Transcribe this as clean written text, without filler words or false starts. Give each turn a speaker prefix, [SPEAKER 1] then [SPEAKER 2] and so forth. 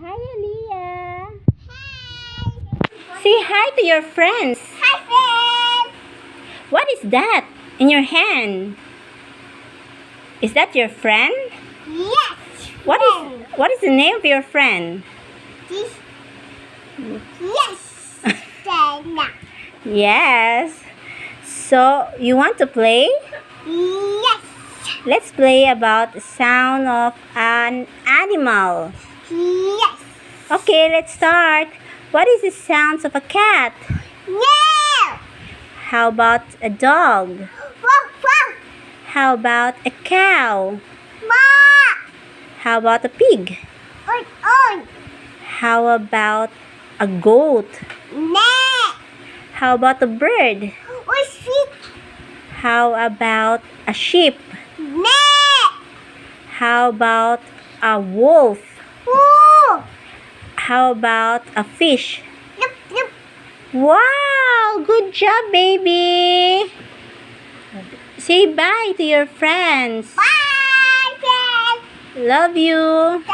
[SPEAKER 1] Hi, Aleyah.
[SPEAKER 2] Hi.
[SPEAKER 1] Say hi to your friends.
[SPEAKER 2] Hi, friend.
[SPEAKER 1] What is that in your hand? Is that your friend?
[SPEAKER 2] Yes.
[SPEAKER 1] What is the name of your friend?
[SPEAKER 2] This? Yes. Stella.
[SPEAKER 1] Yes. So, you want to play?
[SPEAKER 2] Yes.
[SPEAKER 1] Let's play about the sound of an animal.
[SPEAKER 2] Yes.
[SPEAKER 1] Okay, let's start. What is the sounds of a cat?
[SPEAKER 2] No.
[SPEAKER 1] How about a dog?
[SPEAKER 2] Woof, woof.
[SPEAKER 1] How about a cow?
[SPEAKER 2] Ma.
[SPEAKER 1] How about a pig?
[SPEAKER 2] On, on.
[SPEAKER 1] How about a goat?
[SPEAKER 2] Ne.
[SPEAKER 1] How about a bird?
[SPEAKER 2] On feet.
[SPEAKER 1] How about a sheep?
[SPEAKER 2] Ne.
[SPEAKER 1] How about a wolf?
[SPEAKER 2] Woo.
[SPEAKER 1] How about a fish?
[SPEAKER 2] Look, look.
[SPEAKER 1] Wow! Good job, baby! Say bye to your friends.
[SPEAKER 2] Bye, friend.
[SPEAKER 1] Love you!